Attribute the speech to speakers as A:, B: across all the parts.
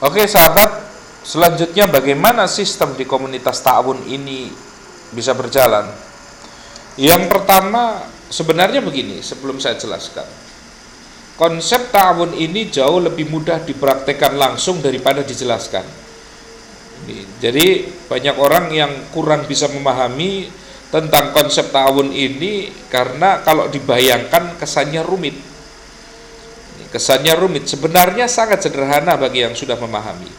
A: Oke sahabat, selanjutnya bagaimana sistem di komunitas ta'awun ini bisa berjalan? Yang pertama, sebenarnya begini, sebelum saya jelaskan. Konsep ta'awun ini jauh lebih mudah dipraktekkan langsung daripada dijelaskan. Jadi banyak orang yang kurang bisa memahami tentang konsep ta'awun ini karena kalau dibayangkan kesannya rumit. Kesannya rumit, sebenarnya sangat sederhana bagi yang sudah memahami.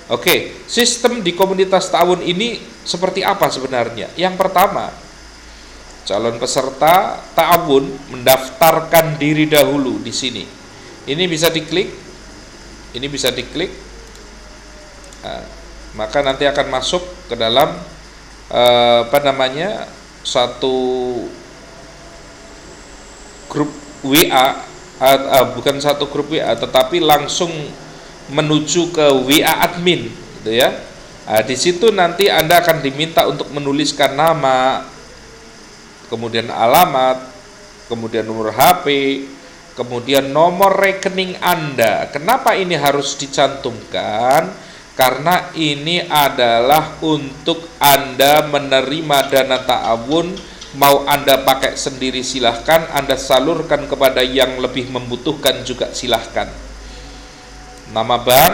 A: Oke, sistem di komunitas ta'awun ini seperti apa sebenarnya? Yang pertama, calon peserta ta'awun mendaftarkan diri dahulu di sini. Ini bisa diklik. Ini bisa diklik. Nah, maka nanti akan masuk ke dalam satu grup WA, bukan satu grup WA, tetapi langsung menuju ke WA admin, gitu ya. Nah, di situ nanti Anda akan diminta untuk menuliskan nama, kemudian alamat, kemudian nomor HP, kemudian nomor rekening Anda. Kenapa ini harus dicantumkan? Karena ini adalah untuk Anda menerima dana ta'awun. Mau Anda pakai sendiri silahkan, Anda salurkan kepada yang lebih membutuhkan juga silahkan. Nama bank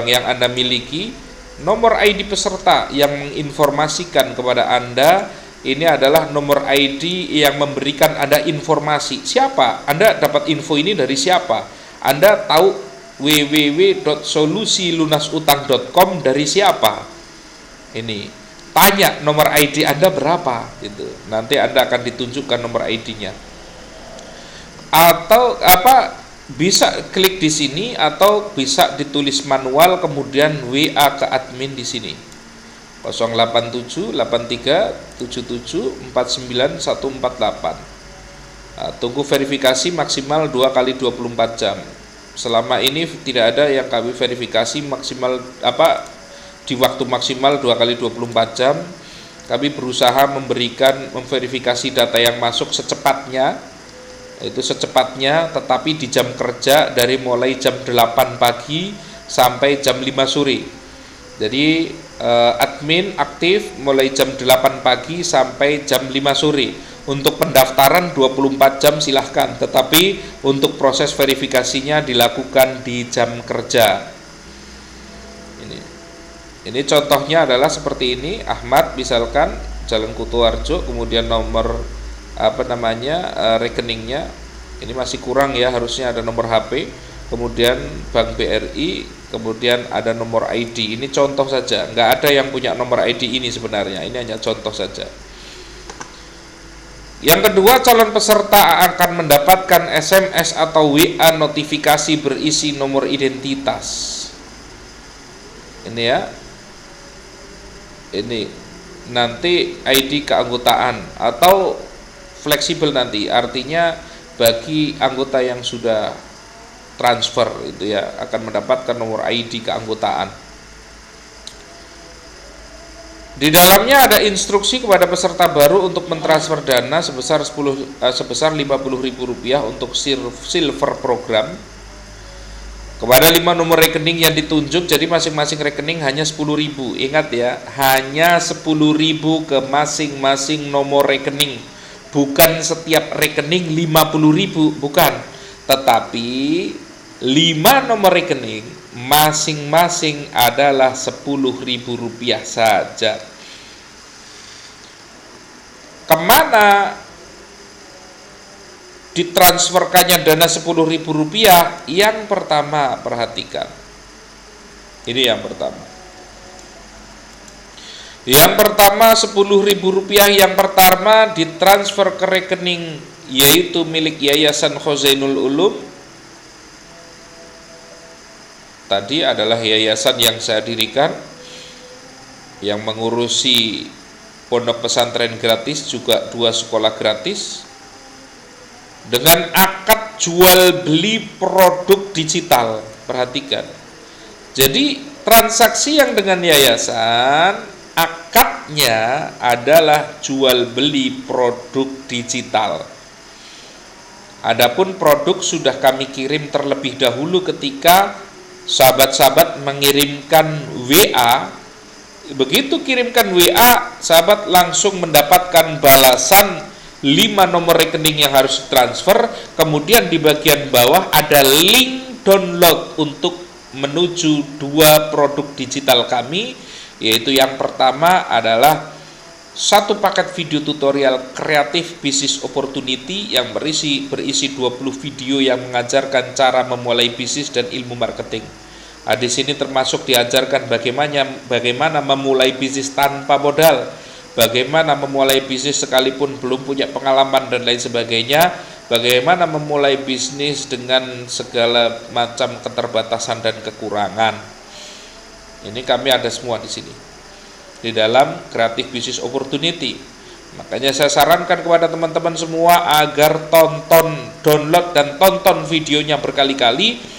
A: yang Anda miliki, nomor ID peserta yang menginformasikan kepada Anda. Ini adalah nomor ID yang memberikan Anda informasi. Siapa? Anda dapat info ini dari siapa? Anda tahu www.solusilunasutang.com dari siapa? Ini tanya nomor ID Anda berapa gitu. Nanti Anda akan ditunjukkan nomor ID-nya. Atau bisa klik di sini atau bisa ditulis manual kemudian WA ke admin di sini. 087 83 77 49 148. Nah, tunggu verifikasi maksimal 2 kali 24 jam. Selama ini tidak ada yang kami verifikasi maksimal di waktu maksimal 2 kali 24 jam. Kami berusaha memverifikasi data yang masuk secepatnya, itu secepatnya, tetapi di jam kerja dari mulai jam 8 pagi sampai jam 5 sore. Jadi admin aktif mulai jam 8 pagi sampai jam 5 sore. Untuk pendaftaran 24 jam silahkan, tetapi untuk proses verifikasinya dilakukan di jam kerja. Ini contohnya adalah seperti ini. Ahmad misalkan Jalan Kutoarjo, kemudian nomor rekeningnya. Ini masih kurang ya, harusnya ada nomor HP, kemudian Bank BRI, kemudian ada nomor ID. Ini contoh saja, nggak ada yang punya nomor ID ini sebenarnya. Ini hanya contoh saja. Yang kedua, calon peserta akan mendapatkan SMS atau WA notifikasi berisi nomor identitas. Ini ya. Ini nanti ID keanggotaan atau fleksibel nanti, artinya bagi anggota yang sudah transfer itu ya akan mendapatkan nomor ID keanggotaan. Di dalamnya ada instruksi kepada peserta baru untuk mentransfer dana sebesar Rp50.000 untuk silver program kepada 5 nomor rekening yang ditunjuk. Jadi masing-masing rekening hanya 10.000. Ingat ya, hanya 10.000 ke masing-masing nomor rekening. Bukan setiap rekening 50.000, bukan. Tetapi 5 nomor rekening masing-masing adalah Rp10.000 saja. Kemana ditransferkannya dana Rp10.000? Yang pertama, perhatikan. Ini yang pertama. Yang pertama Rp10.000 yang pertama ditransfer ke rekening yaitu milik Yayasan Khozainul Ulum. Tadi adalah yayasan yang saya dirikan yang mengurusi pondok pesantren gratis, juga 2 sekolah gratis, dengan akad jual beli produk digital. Perhatikan. Jadi transaksi yang dengan yayasan, akadnya adalah jual beli produk digital. Adapun produk sudah kami kirim terlebih dahulu ketika sahabat-sahabat mengirimkan WA. Begitu kirimkan WA, sahabat langsung mendapatkan balasan 5 nomor rekening yang harus transfer. Kemudian di bagian bawah ada link download untuk menuju 2 produk digital kami, yaitu yang pertama adalah 1 paket video tutorial kreatif bisnis opportunity yang berisi 20 video yang mengajarkan cara memulai bisnis dan ilmu marketing. Di sini termasuk diajarkan bagaimana memulai bisnis tanpa modal, bagaimana memulai bisnis sekalipun belum punya pengalaman dan lain sebagainya, bagaimana memulai bisnis dengan segala macam keterbatasan dan kekurangan. Ini kami ada semua di sini di dalam Creative Business Opportunity. Makanya saya sarankan kepada teman-teman semua agar download dan tonton videonya berkali-kali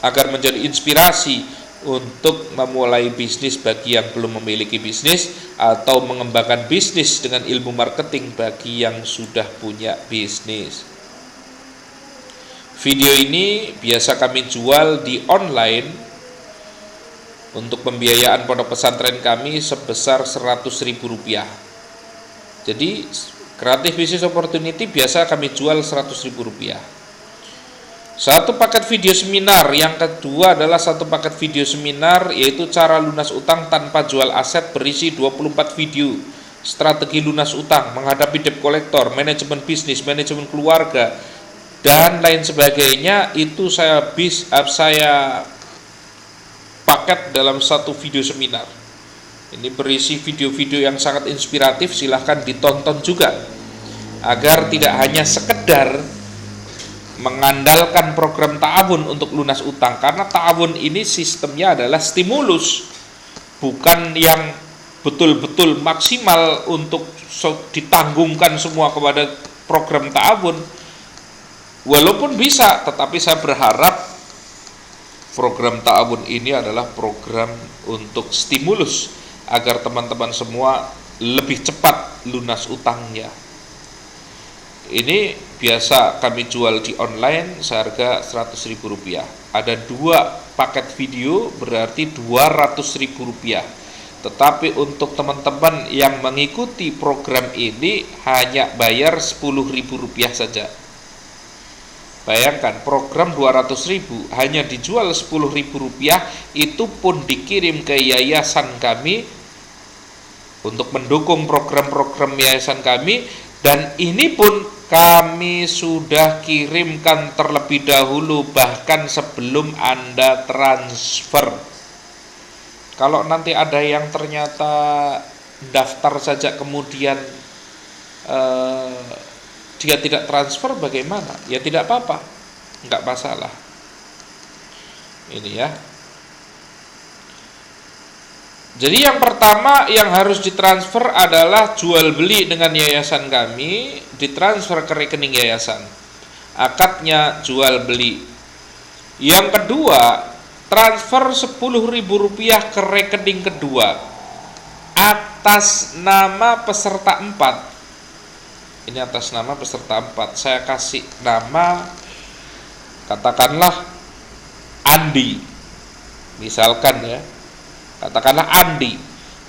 A: agar menjadi inspirasi untuk memulai bisnis bagi yang belum memiliki bisnis, atau mengembangkan bisnis dengan ilmu marketing bagi yang sudah punya bisnis. Video ini biasa kami jual di online untuk pembiayaan pondok pesantren kami sebesar Rp100.000. Jadi Creative Business Opportunity biasa kami jual Rp100.000. 1 paket video seminar, yang kedua adalah 1 paket video seminar yaitu cara lunas utang tanpa jual aset, berisi 24 video, strategi lunas utang, menghadapi debt collector, manajemen bisnis, manajemen keluarga, dan lain sebagainya. Itu saya paket dalam 1 video seminar. Ini berisi video-video yang sangat inspiratif, silahkan ditonton juga, agar tidak hanya sekedar mengandalkan program ta'awun untuk lunas utang, karena ta'awun ini sistemnya adalah stimulus, bukan yang betul-betul maksimal untuk ditanggungkan semua kepada program ta'awun. Walaupun bisa, tetapi saya berharap program ta'awun ini adalah program untuk stimulus agar teman-teman semua lebih cepat lunas utangnya. Ini biasa kami jual di online seharga Rp100.000. Ada 2 paket video berarti Rp200.000. Tetapi untuk teman-teman yang mengikuti program ini hanya bayar Rp10.000 saja. Bayangkan, program Rp200.000 hanya dijual Rp10.000, itu pun dikirim ke yayasan kami untuk mendukung program-program yayasan kami. Dan ini pun kami sudah kirimkan terlebih dahulu, bahkan sebelum Anda transfer. Kalau nanti ada yang ternyata daftar saja kemudian dia tidak transfer, bagaimana? Ya tidak apa-apa, enggak masalah. Ini ya. Jadi yang pertama yang harus ditransfer adalah jual beli dengan yayasan kami, ditransfer ke rekening yayasan. Akadnya jual beli. Yang kedua, transfer Rp10.000 ke rekening kedua atas nama peserta 4. Ini atas nama peserta 4. Saya kasih nama, katakanlah Andi. Misalkan ya. Katakanlah Andi,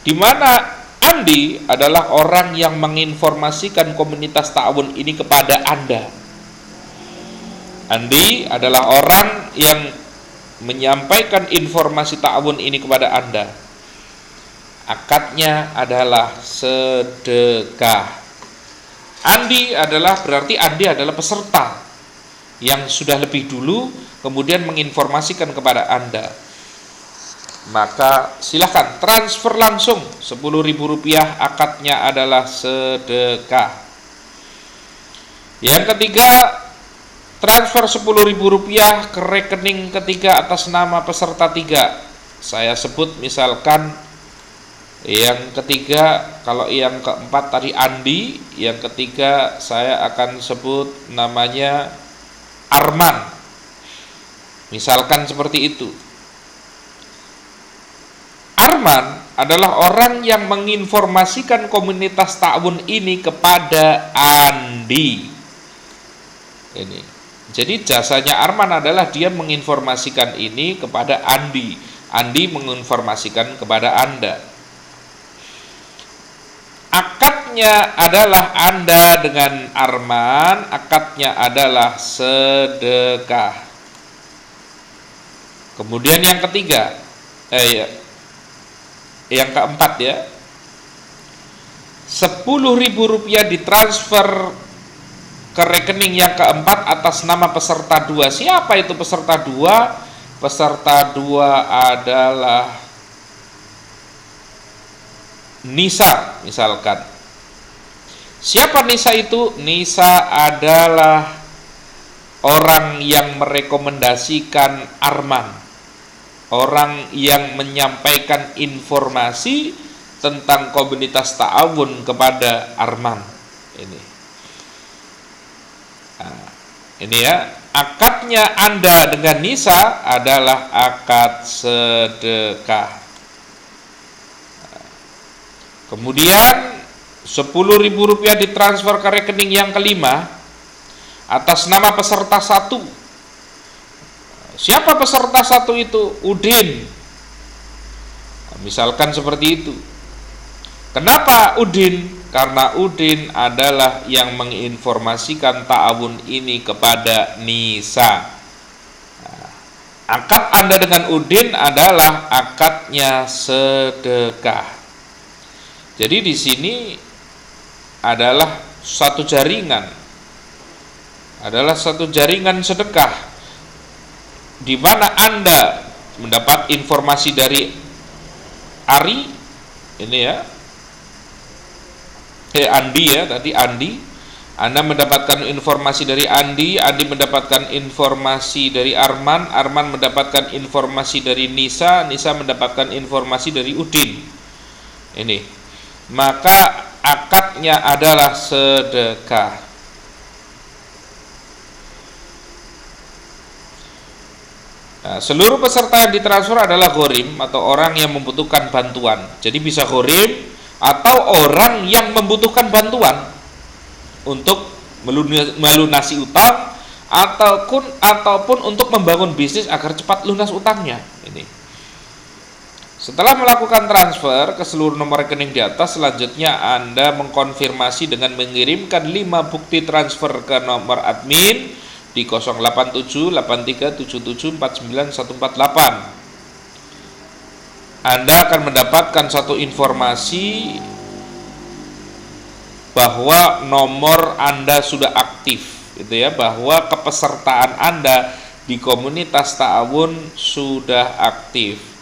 A: di mana Andi adalah orang yang menginformasikan komunitas ta'awun ini kepada Anda. Andi adalah orang yang menyampaikan informasi ta'awun ini kepada Anda. Akadnya adalah sedekah. Andi adalah peserta yang sudah lebih dulu kemudian menginformasikan kepada Anda. Maka silahkan transfer langsung Rp10.000, akadnya adalah sedekah. Yang ketiga, transfer Rp10.000 ke rekening ketiga atas nama peserta 3. Saya sebut misalkan yang ketiga, kalau yang keempat tadi Andi, yang ketiga saya akan sebut namanya Arman. Misalkan seperti itu. Arman adalah orang yang menginformasikan komunitas ta'awun ini kepada Andi. Ini. Jadi jasanya Arman adalah dia menginformasikan ini kepada Andi. Andi menginformasikan kepada Anda. Akadnya adalah Anda dengan Arman, akadnya adalah sedekah. Kemudian yang ketiga, yang keempat ya, 10.000 rupiah ditransfer ke rekening yang keempat atas nama peserta 2. Siapa itu peserta 2? Peserta 2 adalah Nisa misalkan. Siapa Nisa itu? Nisa adalah orang yang merekomendasikan Arman, orang yang menyampaikan informasi tentang komunitas ta'awun kepada Arman. Ini ya, akadnya Anda dengan Nisa adalah akad sedekah. Kemudian 10.000 rupiah ditransfer ke rekening yang kelima atas nama peserta 1. Siapa peserta 1 itu? Udin. Misalkan seperti itu. Kenapa Udin? Karena Udin adalah yang menginformasikan ta'awun ini kepada Nisa. Akad Anda dengan Udin adalah akadnya sedekah. Jadi di sini adalah satu jaringan, sedekah, di mana Anda mendapat informasi dari Ari, ini ya, Andi ya, tadi Andi. Anda mendapatkan informasi dari Andi mendapatkan informasi dari Arman mendapatkan informasi dari Nisa mendapatkan informasi dari Udin. Ini. Maka akadnya adalah sedekah. Nah, seluruh peserta yang ditransfer adalah ghorim atau orang yang membutuhkan bantuan. Jadi bisa ghorim atau orang yang membutuhkan bantuan untuk melunasi utang ataupun untuk membangun bisnis agar cepat lunas utangnya. Ini. Setelah melakukan transfer ke seluruh nomor rekening di atas, selanjutnya Anda mengkonfirmasi dengan mengirimkan 5 bukti transfer ke nomor admin di 08783774948. Anda akan mendapatkan satu informasi bahwa nomor Anda sudah aktif, gitu ya, bahwa kepesertaan Anda di komunitas ta'awun sudah aktif.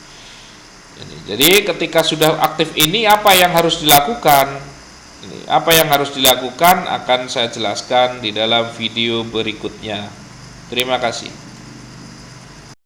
A: Jadi ketika sudah aktif ini apa yang harus dilakukan? Apa yang harus dilakukan akan saya jelaskan di dalam video berikutnya. Terima kasih.